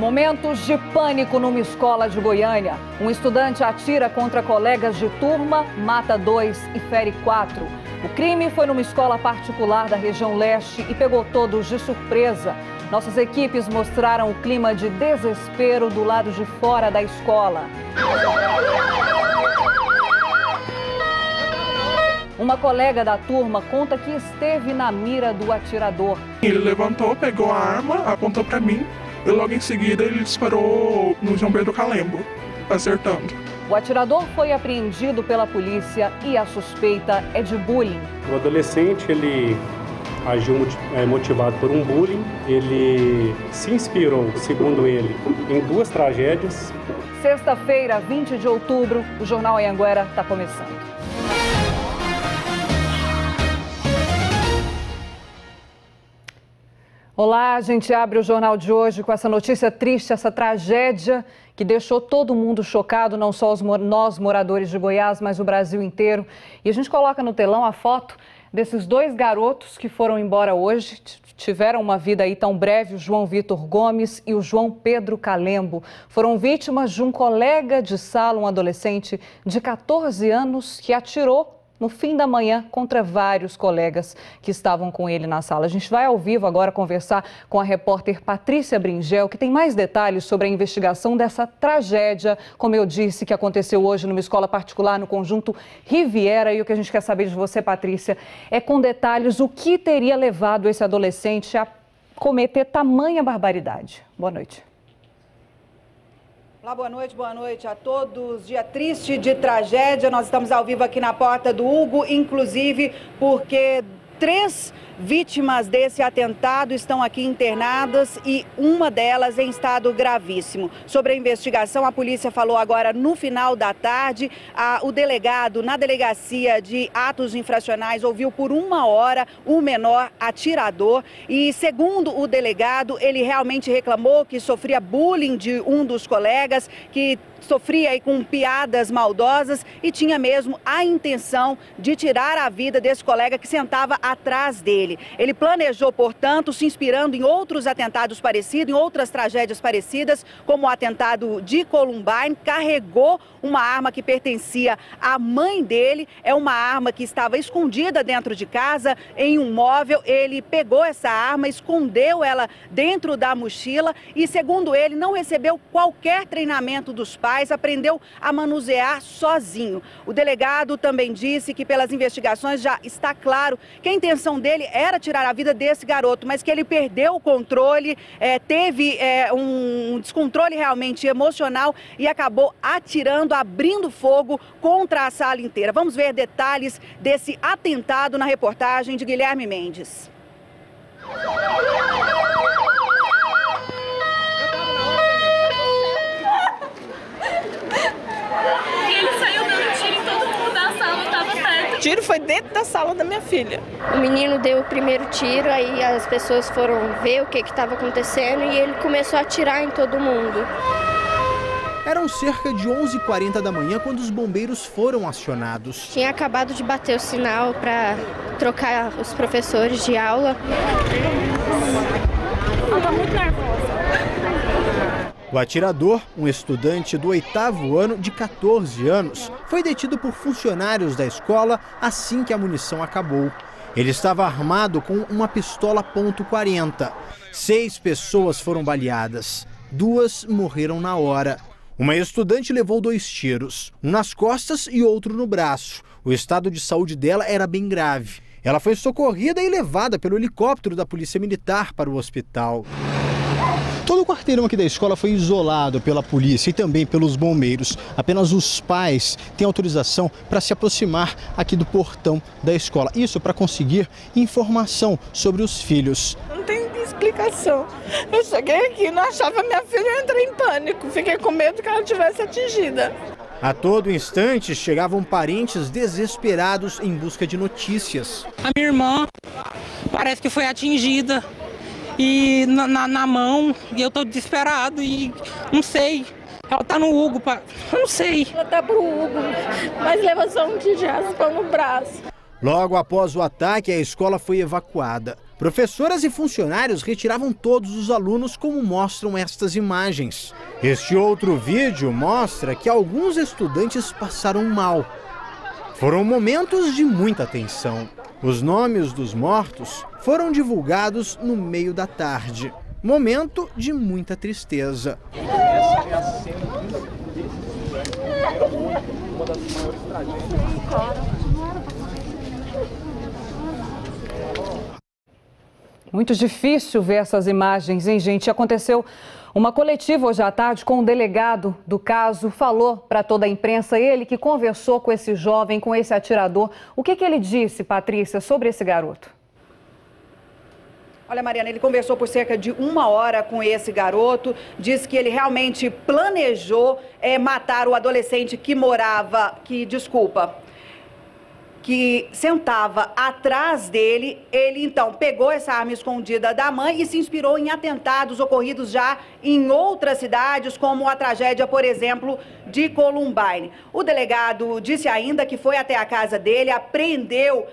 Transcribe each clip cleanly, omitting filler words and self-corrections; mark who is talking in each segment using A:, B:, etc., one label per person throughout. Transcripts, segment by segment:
A: Momentos de pânico numa escola de Goiânia. Um estudante atira contra colegas de turma, mata 2 e fere 4. O crime foi numa escola particular da região leste e pegou todos de surpresa. Nossas equipes mostraram o clima de desespero do lado de fora da escola. Uma colega da turma conta que esteve na mira do atirador.
B: Ele levantou, pegou a arma, apontou para mim e logo em seguida ele disparou no João Pedro Calembo, acertando.
A: O atirador foi apreendido pela polícia e a suspeita é de bullying.
C: O adolescente, ele agiu motivado por um bullying. Ele se inspirou, segundo ele, em 2 tragédias.
A: Sexta-feira, 20 de outubro, o Jornal Anhanguera está começando. Olá, a gente abre o jornal de hoje com essa notícia triste, essa tragédia que deixou todo mundo chocado, não só nós moradores de Goiás, mas o Brasil inteiro. E a gente coloca no telão a foto desses 2 garotos que foram embora hoje, tiveram uma vida aí tão breve, o João Vitor Gomes e o João Pedro Calembo. Foram vítimas de um colega de sala, um adolescente de 14 anos que atirou no fim da manhã contra vários colegas que estavam com ele na sala. A gente vai ao vivo agora conversar com a repórter Patrícia Bringel, que tem mais detalhes sobre a investigação dessa tragédia, como eu disse, que aconteceu hoje numa escola particular no conjunto Riviera. E o que a gente quer saber de você, Patrícia, é com detalhes o que teria levado esse adolescente a cometer tamanha barbaridade. Boa noite.
D: Olá, boa noite a todos. Dia triste de tragédia. Nós estamos ao vivo aqui na porta do Hugo, inclusive porque 3 vítimas desse atentado estão aqui internadas e uma delas em estado gravíssimo. Sobre a investigação, a polícia falou agora no final da tarde. O delegado na delegacia de atos infracionais ouviu por 1 hora o menor atirador e, segundo o delegado, ele realmente reclamou que sofria bullying de um dos colegas, que sofria aí com piadas maldosas e tinha mesmo a intenção de tirar a vida desse colega que sentava atrás dele. Ele planejou, portanto, se inspirando em outros atentados parecidos, em outras tragédias parecidas, como o atentado de Columbine, carregou uma arma que pertencia à mãe dele, é uma arma que estava escondida dentro de casa, em um móvel. Ele pegou essa arma, escondeu ela dentro da mochila e, segundo ele, não recebeu qualquer treinamento dos pais, aprendeu a manusear sozinho. O delegado também disse que pelas investigações já está claro que a intenção dele era tirar a vida desse garoto, mas que ele perdeu o controle, teve um descontrole realmente emocional e acabou atirando, abrindo fogo contra a sala inteira. Vamos ver detalhes desse atentado na reportagem de Guilherme Mendes.
E: O tiro foi dentro da sala da minha filha.
F: O menino deu o primeiro tiro, aí as pessoas foram ver o que estava acontecendo e ele começou a atirar em todo mundo.
G: Eram cerca de 11h40 da manhã quando os bombeiros foram acionados.
F: Tinha acabado de bater o sinal para trocar os professores de aula.
E: Eu tô muito nervosa.
G: O atirador, um estudante do 8º ano de 14 anos, foi detido por funcionários da escola assim que a munição acabou. Ele estava armado com uma pistola .40. 6 pessoas foram baleadas. 2 morreram na hora. Uma estudante levou 2 tiros, um nas costas e outro no braço. O estado de saúde dela era bem grave. Ela foi socorrida e levada pelo helicóptero da Polícia Militar para o hospital. Todo o quarteirão aqui da escola foi isolado pela polícia e também pelos bombeiros. Apenas os pais têm autorização para se aproximar aqui do portão da escola. Isso para conseguir informação sobre os filhos.
E: Não tem explicação. Eu cheguei aqui, não achava minha filha, eu entrei em pânico. Fiquei com medo que ela tivesse atingida.
G: A todo instante chegavam parentes desesperados em busca de notícias.
H: A minha irmã parece que foi atingida. E na mão, e eu tô desesperado e não sei. Ela tá no Hugo, eu não sei.
E: Ela tá pro Hugo, mas leva só um tiro de raspão no braço.
G: Logo após o ataque, a escola foi evacuada. Professoras e funcionários retiravam todos os alunos, como mostram estas imagens. Este outro vídeo mostra que alguns estudantes passaram mal. Foram momentos de muita tensão. Os nomes dos mortos foram divulgados no meio da tarde. Momento de muita tristeza.
I: Essa é a cena uma das maiores tragédias.
A: Muito difícil ver essas imagens, hein, gente? Aconteceu uma coletiva hoje à tarde com o delegado do caso, falou para toda a imprensa, ele que conversou com esse jovem, com esse atirador. O que ele disse, Patrícia, sobre esse garoto?
D: Olha, Mariana, ele conversou por cerca de 1 hora com esse garoto, disse que ele realmente planejou matar o adolescente que sentava atrás dele. Ele, então, pegou essa arma escondida da mãe e se inspirou em atentados ocorridos já em outras cidades, como a tragédia, por exemplo, de Columbine. O delegado disse ainda que foi até a casa dele, apreendeu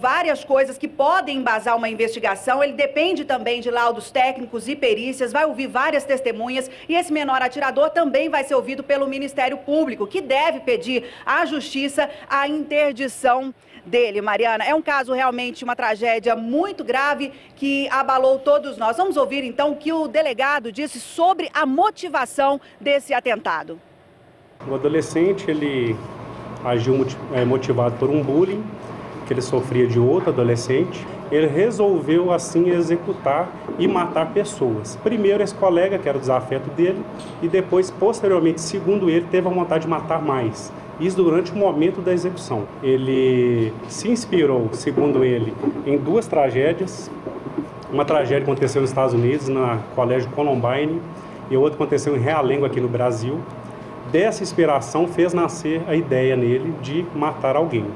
D: várias coisas que podem embasar uma investigação. Ele depende também de laudos técnicos e perícias, vai ouvir várias testemunhas e esse menor atirador também vai ser ouvido pelo Ministério Público, que deve pedir à Justiça a interdição dele. Mariana, é um caso realmente, uma tragédia muito grave que abalou todos nós. Vamos ouvir então o que o delegado disse sobre a motivação desse atentado.
C: O adolescente, ele agiu motivado por um bullying que ele sofria de outro adolescente. Ele resolveu assim executar e matar pessoas. Primeiro esse colega, que era o desafeto dele, e depois, posteriormente, segundo ele, teve a vontade de matar mais. Isso durante o momento da execução. Ele se inspirou, segundo ele, em 2 tragédias. Uma tragédia aconteceu nos Estados Unidos, no Colégio Columbine, e outra aconteceu em Realengo, aqui no Brasil. Dessa inspiração fez nascer a ideia nele de matar alguém.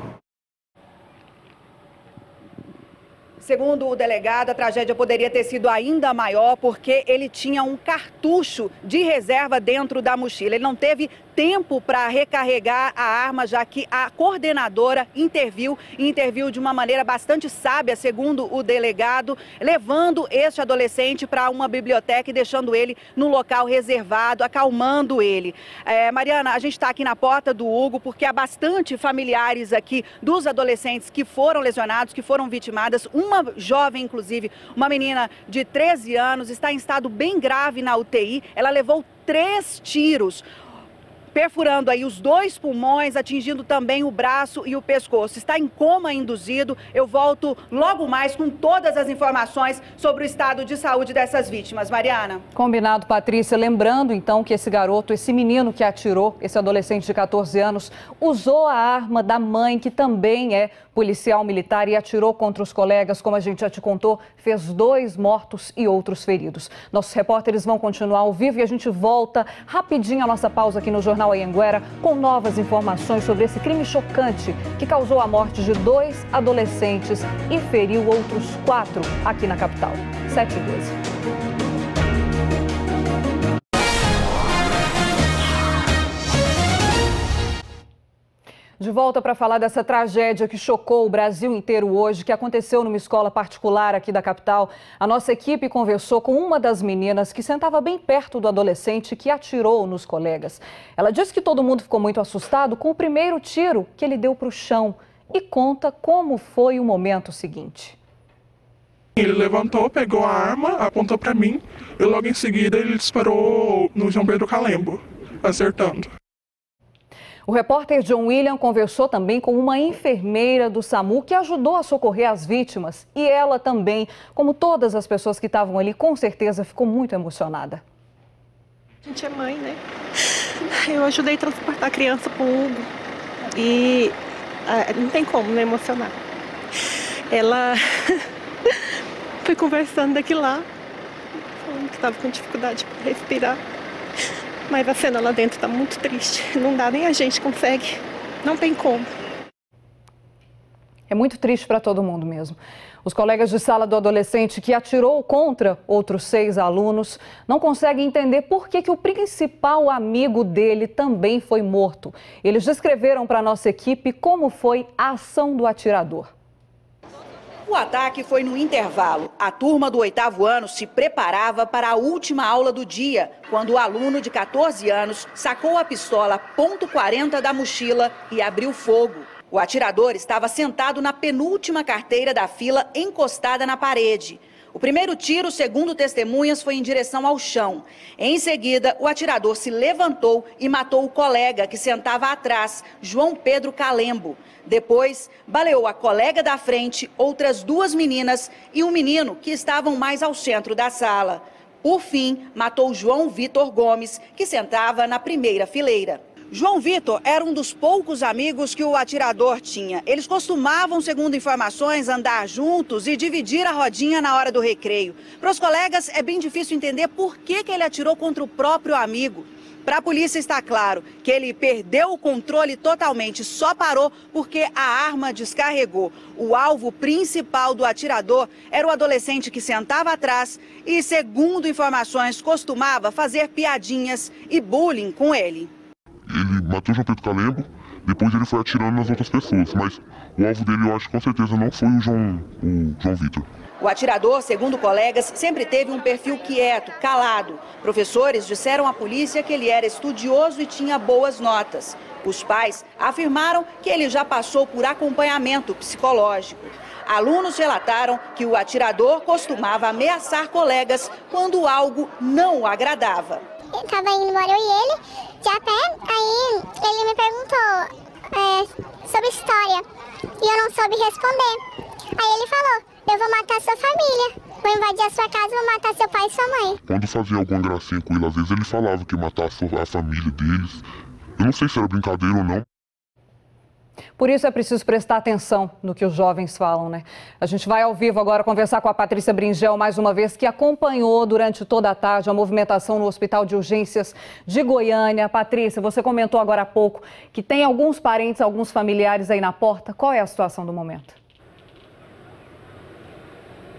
D: Segundo o delegado, a tragédia poderia ter sido ainda maior porque ele tinha um cartucho de reserva dentro da mochila. Ele não teve tempo para recarregar a arma, já que a coordenadora interviu de uma maneira bastante sábia, segundo o delegado, levando este adolescente para uma biblioteca e deixando ele no local reservado, acalmando ele. Mariana, a gente está aqui na porta do Hugo porque há bastante familiares aqui dos adolescentes que foram lesionados, que foram vitimadas. Uma jovem, inclusive, uma menina de 13 anos, está em estado bem grave na UTI. Ela levou 3 tiros, perfurando aí os 2 pulmões, atingindo também o braço e o pescoço. Está em coma induzido. Eu volto logo mais com todas as informações sobre o estado de saúde dessas vítimas. Mariana.
A: Combinado, Patrícia. Lembrando, então, que esse garoto, esse menino que atirou, esse adolescente de 14 anos, usou a arma da mãe, que também é policial militar, e atirou contra os colegas, como a gente já te contou, fez 2 mortos e outros feridos. Nossos repórteres vão continuar ao vivo e a gente volta rapidinho a nossa pausa aqui no Jornal Anhanguera com novas informações sobre esse crime chocante que causou a morte de 2 adolescentes e feriu outros 4 aqui na capital. 7h12. De volta para falar dessa tragédia que chocou o Brasil inteiro hoje, que aconteceu numa escola particular aqui da capital. A nossa equipe conversou com uma das meninas que sentava bem perto do adolescente que atirou nos colegas. Ela disse que todo mundo ficou muito assustado com o primeiro tiro que ele deu para o chão e conta como foi o momento seguinte.
B: Ele levantou, pegou a arma, apontou para mim e logo em seguida ele disparou no João Pedro Calembo, acertando.
A: O repórter John William conversou também com uma enfermeira do SAMU que ajudou a socorrer as vítimas. E ela também, como todas as pessoas que estavam ali, com certeza ficou muito emocionada.
J: A gente é mãe, né? Eu ajudei a transportar a criança pro Hugo e não tem como não emocionar. Ela foi conversando daqui lá, falando que estava com dificuldade para respirar. Mas a cena lá dentro está muito triste. Não dá, nem a gente consegue. Não tem como.
A: É muito triste para todo mundo mesmo. Os colegas de sala do adolescente que atirou contra outros 6 alunos não conseguem entender por que o principal amigo dele também foi morto. Eles descreveram para a nossa equipe como foi a ação do atirador.
D: O ataque foi no intervalo. A turma do 8º ano se preparava para a última aula do dia, quando o aluno de 14 anos sacou a pistola .40 da mochila e abriu fogo. O atirador estava sentado na penúltima carteira da fila, encostada na parede. O primeiro tiro, segundo testemunhas, foi em direção ao chão. Em seguida, o atirador se levantou e matou o colega que sentava atrás, João Pedro Calembo. Depois, baleou a colega da frente, outras 2 meninas e um menino que estavam mais ao centro da sala. Por fim, matou João Vitor Gomes, que sentava na primeira fileira. João Vitor era um dos poucos amigos que o atirador tinha. Eles costumavam, segundo informações, andar juntos e dividir a rodinha na hora do recreio. Para os colegas, é bem difícil entender por que ele atirou contra o próprio amigo. Para a polícia está claro que ele perdeu o controle totalmente, só parou porque a arma descarregou. O alvo principal do atirador era o adolescente que sentava atrás e, segundo informações, costumava fazer piadinhas e bullying com ele.
K: Ele matou João Pedro Calembo, depois ele foi atirando nas outras pessoas, mas o alvo dele, eu acho que com certeza não foi o João Vitor.
D: O atirador, segundo colegas, sempre teve um perfil quieto, calado. Professores disseram à polícia que ele era estudioso e tinha boas notas. Os pais afirmaram que ele já passou por acompanhamento psicológico. Alunos relataram que o atirador costumava ameaçar colegas quando algo não o agradava.
L: Eu estava indo embora, eu e ele, de a pé, aí ele me perguntou sobre história e eu não soube responder. Aí ele falou: eu vou matar sua família, vou invadir a sua casa, vou matar seu pai e sua mãe.
K: Quando fazia alguma gracinha com ele, às vezes ele falava que ia matar a família deles. Eu não sei se era brincadeira ou não.
A: Por isso é preciso prestar atenção no que os jovens falam, né? A gente vai ao vivo agora conversar com a Patrícia Bringel, mais uma vez, que acompanhou durante toda a tarde a movimentação no Hospital de Urgências de Goiânia. Patrícia, você comentou agora há pouco que tem alguns parentes, alguns familiares aí na porta. Qual é a situação do momento?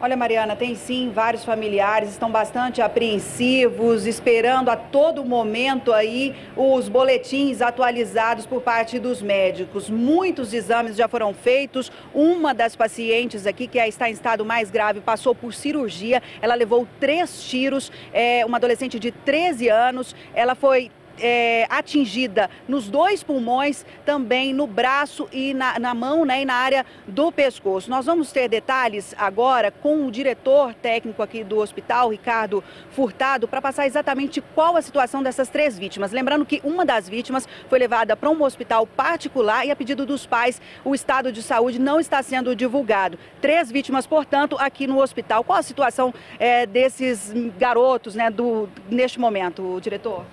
D: Olha, Mariana, tem sim, vários familiares estão bastante apreensivos, esperando a todo momento aí os boletins atualizados por parte dos médicos. Muitos exames já foram feitos. Uma das pacientes aqui, que está em estado mais grave, passou por cirurgia. Ela levou 3 tiros, uma adolescente de 13 anos. Ela foi atingida nos 2 pulmões, também no braço e na mão, né, e na área do pescoço. Nós vamos ter detalhes agora com o diretor técnico aqui do hospital, Ricardo Furtado, para passar exatamente qual a situação dessas 3 vítimas. Lembrando que uma das vítimas foi levada para um hospital particular e, a pedido dos pais, o estado de saúde não está sendo divulgado. 3 vítimas, portanto, aqui no hospital. Qual a situação desses garotos, né, neste momento, diretor?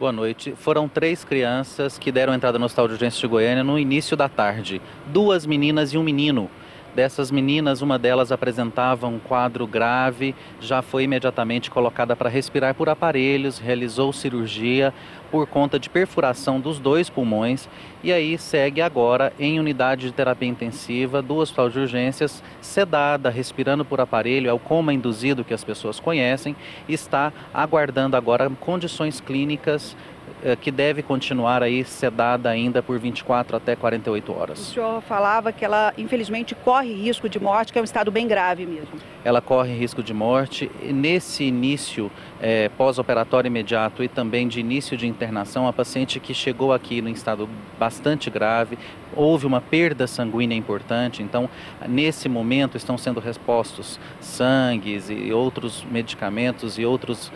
M: Boa noite. Foram 3 crianças que deram entrada no Hospital de Urgências de Goiânia no início da tarde. 2 meninas e um menino. Dessas meninas, uma delas apresentava um quadro grave, já foi imediatamente colocada para respirar por aparelhos, realizou cirurgia por conta de perfuração dos 2 pulmões e aí segue agora em unidade de terapia intensiva do Hospital de Urgências, sedada, respirando por aparelho, é o coma induzido que as pessoas conhecem, está aguardando agora condições clínicas que deve continuar aí sedada ainda por 24 até 48 horas.
D: O senhor falava que ela, infelizmente, corre risco de morte, que é um estado bem grave mesmo.
M: Ela corre risco de morte. Nesse início pós-operatório imediato e também de início de internação, a paciente que chegou aqui no estado bastante grave, houve uma perda sanguínea importante, então nesse momento estão sendo repostos sangues e outros medicamentos e outros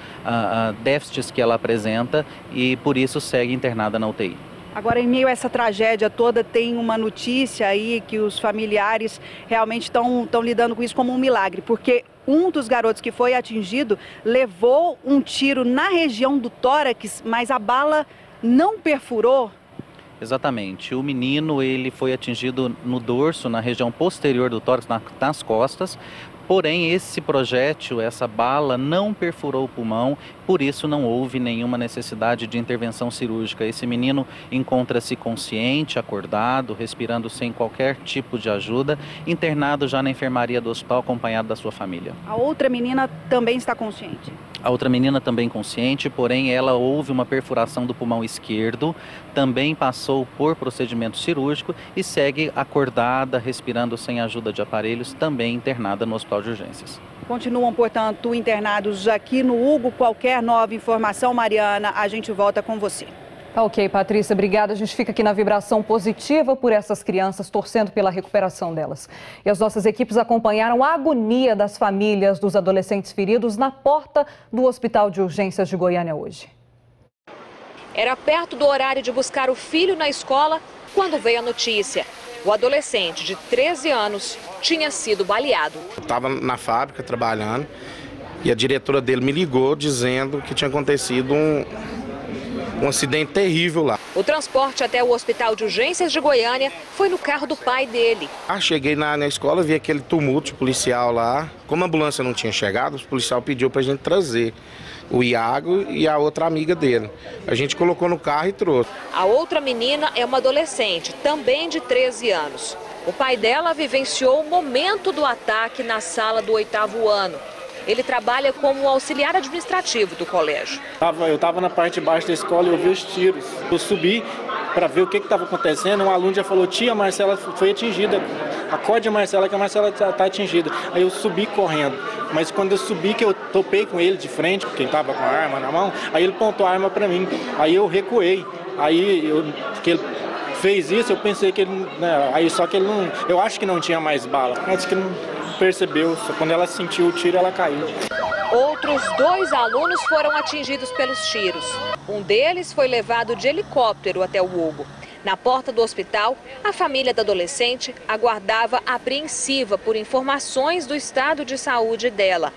M: déficits que ela apresenta e por isso segue internada na UTI.
D: Agora, em meio a essa tragédia toda, tem uma notícia aí que os familiares realmente estão lidando com isso como um milagre, porque um dos garotos que foi atingido levou um tiro na região do tórax, mas a bala não perfurou.
M: Exatamente. O menino, ele foi atingido no dorso, na região posterior do tórax, nas costas. Porém, esse projétil, essa bala, não perfurou o pulmão, por isso não houve nenhuma necessidade de intervenção cirúrgica. Esse menino encontra-se consciente, acordado, respirando sem qualquer tipo de ajuda, internado já na enfermaria do hospital, acompanhado da sua família.
D: A outra menina também está consciente?
M: A outra menina também consciente, porém ela houve uma perfuração do pulmão esquerdo, também passou por procedimento cirúrgico e segue acordada, respirando sem ajuda de aparelhos, também internada no hospital de urgências.
D: Continuam, portanto, internados aqui no Hugo. Qualquer nova informação, Mariana, a gente volta com você.
A: Ok, Patrícia, obrigada. A gente fica aqui na vibração positiva por essas crianças, torcendo pela recuperação delas. E as nossas equipes acompanharam a agonia das famílias dos adolescentes feridos na porta do Hospital de Urgências de Goiânia hoje.
N: Era perto do horário de buscar o filho na escola quando veio a notícia. O adolescente de 13 anos tinha sido baleado.
O: Eu estava na fábrica trabalhando e a diretora dele me ligou dizendo que tinha acontecido um acidente terrível lá.
N: O transporte até o Hospital de Urgências de Goiânia foi no carro do pai dele.
O: Cheguei na escola, vi aquele tumulto policial lá. Como a ambulância não tinha chegado, o policial pediu para a gente trazer o Iago e a outra amiga dele. A gente colocou no carro e trouxe.
N: A outra menina é uma adolescente, também de 13 anos. O pai dela vivenciou o momento do ataque na sala do 8º ano. Ele trabalha como auxiliar administrativo do colégio.
I: Eu estava na parte de baixo da escola e eu vi os tiros. Eu subi para ver o que estava acontecendo. Um aluno já falou: tia, a Marcela foi atingida. Acorde a Marcela, que a Marcela está atingida. Aí eu subi correndo. Mas quando eu subi, que eu topei com ele de frente, quem estava com a arma na mão, aí ele apontou a arma para mim. Aí eu recuei. Porque ele fez isso, eu pensei que ele... Aí só que ele não... Eu acho que não tinha mais bala. Acho que não percebeu. Só quando ela sentiu o tiro, ela caiu.
N: Outros 2 alunos foram atingidos pelos tiros. Um deles foi levado de helicóptero até o Hugo. Na porta do hospital, a família da adolescente aguardava apreensiva por informações do estado de saúde dela.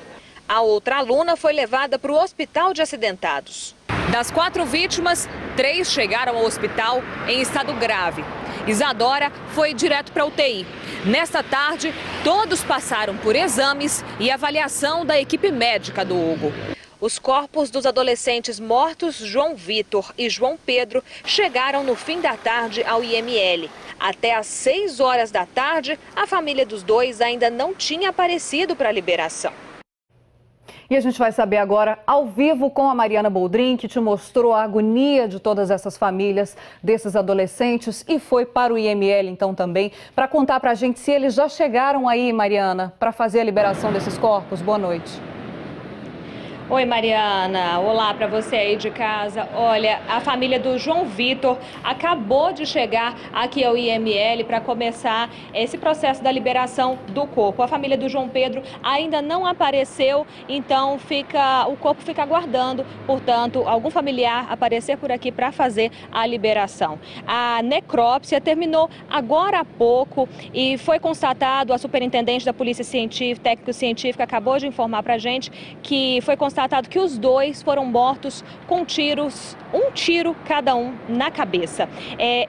N: A outra aluna foi levada para o hospital de acidentados. Das 4 vítimas, 3 chegaram ao hospital em estado grave. Isadora foi direto para a UTI. Nesta tarde, todos passaram por exames e avaliação da equipe médica do Hugo. Os corpos dos adolescentes mortos, João Vitor e João Pedro, chegaram no fim da tarde ao IML. Até às 6 horas da tarde, a família dos 2 ainda não tinha aparecido para a liberação.
A: E a gente vai saber agora, ao vivo, com a Mariana Boldrin, que te mostrou a agonia de todas essas famílias, desses adolescentes, e foi para o IML, então, também, para contar para a gente se eles já chegaram aí, Mariana, para fazer a liberação desses corpos. Boa noite.
P: Oi, Mariana. Olá para você aí de casa. Olha, a família do João Vitor acabou de chegar aqui ao IML para começar esse processo da liberação do corpo. A família do João Pedro ainda não apareceu, então o corpo fica aguardando, portanto, algum familiar aparecer por aqui para fazer a liberação. A necrópsia terminou agora há pouco e foi constatado, a superintendente da Polícia Científica, técnico-científica, acabou de informar para a gente que foi constatado que os 2 foram mortos com tiros, um tiro cada um na cabeça.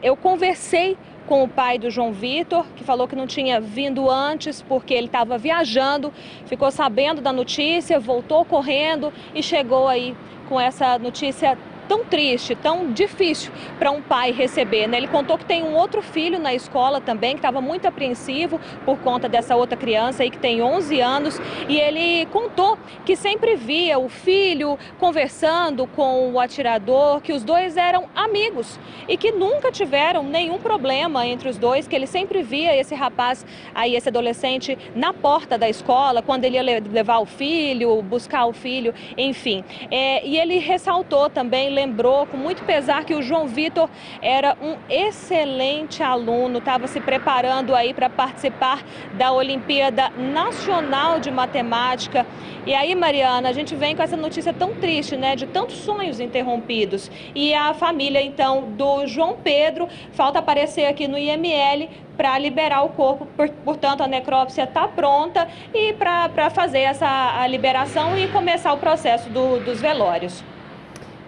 P: Eu conversei com o pai do João Vitor, que falou que não tinha vindo antes porque ele estava viajando, ficou sabendo da notícia, voltou correndo e chegou aí com essa notícia tão triste, tão difícil para um pai receber, né? Ele contou que tem um outro filho na escola também, que estava muito apreensivo por conta dessa outra criança aí que tem 11 anos, e ele contou que sempre via o filho conversando com o atirador, que os 2 eram amigos e que nunca tiveram nenhum problema entre os 2, que ele sempre via esse rapaz aí, esse adolescente, na porta da escola, quando ele ia levar o filho, buscar o filho, enfim. E ele ressaltou também, lembrou com muito pesar, que o João Vitor era um excelente aluno, estava se preparando aí para participar da Olimpíada Nacional de Matemática. E aí, Mariana, a gente vem com essa notícia tão triste, né, de tantos sonhos interrompidos. E a família, então, do João Pedro, falta aparecer aqui no IML para liberar o corpo, portanto, a necrópsia está pronta e para fazer a liberação e começar o processo dos velórios.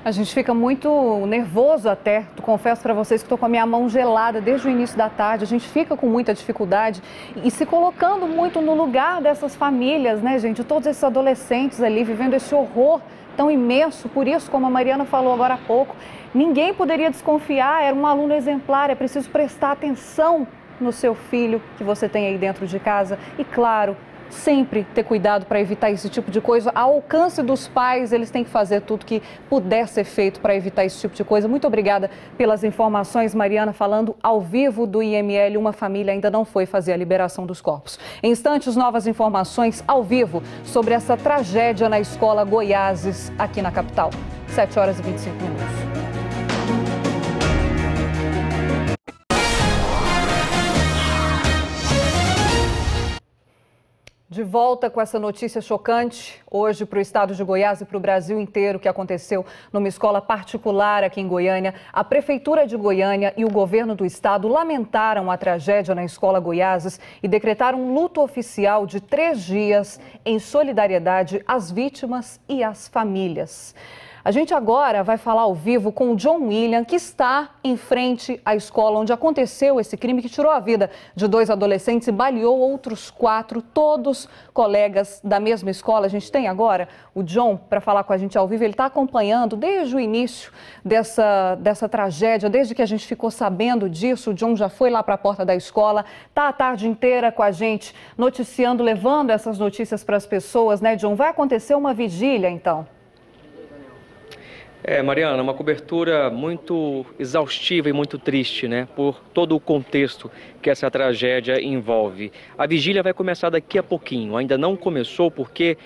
A: A gente fica muito nervoso até, confesso para vocês que estou com a minha mão gelada desde o início da tarde, a gente fica com muita dificuldade e se colocando muito no lugar dessas famílias, né, gente? Todos esses adolescentes ali vivendo esse horror tão imenso, por isso, como a Mariana falou agora há pouco, ninguém poderia desconfiar, era um aluno exemplar, é preciso prestar atenção no seu filho que você tem aí dentro de casa e, claro, sempre ter cuidado para evitar esse tipo de coisa. Ao alcance dos pais, eles têm que fazer tudo que puder ser feito para evitar esse tipo de coisa. Muito obrigada pelas informações, Mariana, falando ao vivo do IML. Uma família ainda não foi fazer a liberação dos corpos. Em instantes, novas informações ao vivo sobre essa tragédia na escola Goiáses, aqui na capital. 7h25. De volta com essa notícia chocante, hoje para o estado de Goiás e para o Brasil inteiro, que aconteceu numa escola particular aqui em Goiânia. A Prefeitura de Goiânia e o governo do estado lamentaram a tragédia na escola Goiáses e decretaram um luto oficial de 3 dias em solidariedade às vítimas e às famílias. A gente agora vai falar ao vivo com o John William, que está em frente à escola onde aconteceu esse crime que tirou a vida de 2 adolescentes e baleou outros 4, todos colegas da mesma escola. A gente tem agora o John para falar com a gente ao vivo. Ele está acompanhando desde o início dessa tragédia, desde que a gente ficou sabendo disso. O John já foi lá para a porta da escola, está a tarde inteira com a gente, noticiando, levando essas notícias para as pessoas, né, John? Vai acontecer uma vigília, então?
Q: Mariana, uma cobertura muito exaustiva e muito triste, né, por todo o contexto que essa tragédia envolve. A vigília vai começar daqui a pouquinho, ainda não começou porque,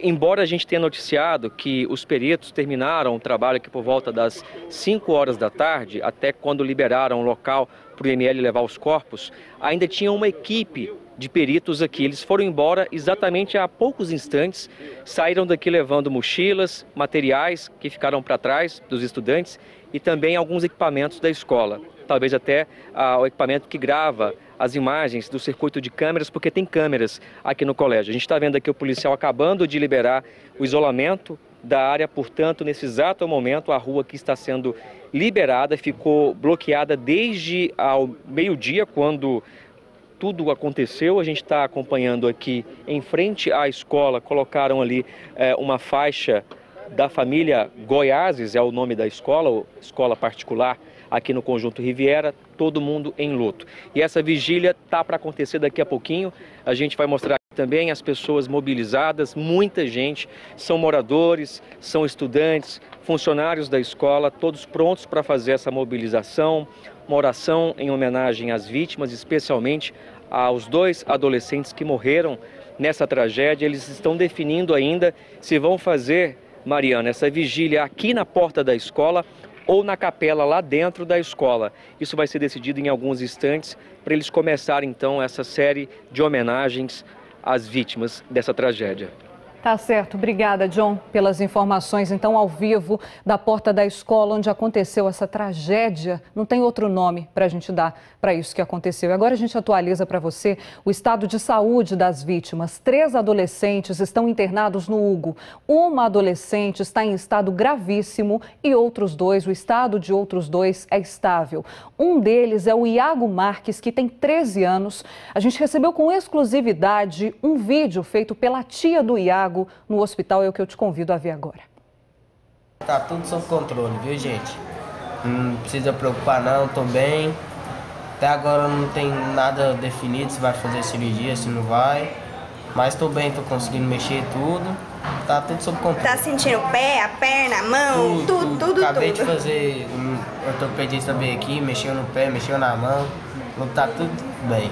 Q: embora a gente tenha noticiado que os peritos terminaram o trabalho aqui por volta das 5 horas da tarde, até quando liberaram o local para o IML levar os corpos, ainda tinha uma equipe de peritos aqui. Eles foram embora exatamente há poucos instantes, saíram daqui levando mochilas, materiais que ficaram para trás dos estudantes e também alguns equipamentos da escola. Talvez até o equipamento que grava as imagens do circuito de câmeras, porque tem câmeras aqui no colégio. A gente está vendo aqui o policial acabando de liberar o isolamento da área, portanto, nesse exato momento, a rua que está sendo liberada ficou bloqueada desde ao meio-dia, quando tudo aconteceu. A gente está acompanhando aqui em frente à escola, colocaram ali uma faixa da família Goiáses, é o nome da escola, escola particular aqui no Conjunto Riviera, todo mundo em luto. E essa vigília está para acontecer daqui a pouquinho. A gente vai mostrar também as pessoas mobilizadas, muita gente, são moradores, são estudantes, funcionários da escola, todos prontos para fazer essa mobilização, uma oração em homenagem às vítimas, especialmente aos 2 adolescentes que morreram nessa tragédia. Eles estão definindo ainda se vão fazer, Mariana, essa vigília aqui na porta da escola ou na capela lá dentro da escola. Isso vai ser decidido em alguns instantes para eles começarem então essa série de homenagens às vítimas dessa tragédia.
A: Tá certo. Obrigada, John, pelas informações. Então, ao vivo, da porta da escola onde aconteceu essa tragédia. Não tem outro nome para a gente dar para isso que aconteceu. E agora a gente atualiza para você o estado de saúde das vítimas. 3 adolescentes estão internados no Hugo. Uma adolescente está em estado gravíssimo e outros 2, o estado de outros 2 é estável. Um deles é o Iago Marques, que tem 13 anos. A gente recebeu com exclusividade um vídeo feito pela tia do Iago no hospital, é o que eu te convido a ver agora.
R: Tá tudo sob controle, viu, gente? Não precisa preocupar não, tô bem. Até agora não tem nada definido se vai fazer cirurgia, se não vai. Mas tô bem, tô conseguindo mexer tudo. Tá tudo sob controle.
S: Tá sentindo o pé, a perna, a mão, tudo.
R: Acabei de fazer um ortopedista veio aqui, mexeu no pé, mexeu na mão. Tá tudo bem.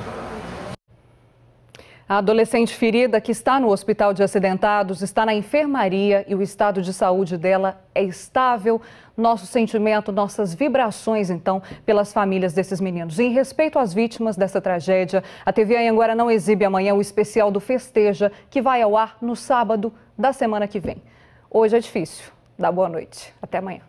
A: A adolescente ferida, que está no hospital de acidentados, está na enfermaria e o estado de saúde dela é estável. Nosso sentimento, nossas vibrações, então, pelas famílias desses meninos. E em respeito às vítimas dessa tragédia, a TV Anhanguera não exibe amanhã o especial do Festeja, que vai ao ar no sábado da semana que vem. Hoje é difícil. Dá boa noite. Até amanhã.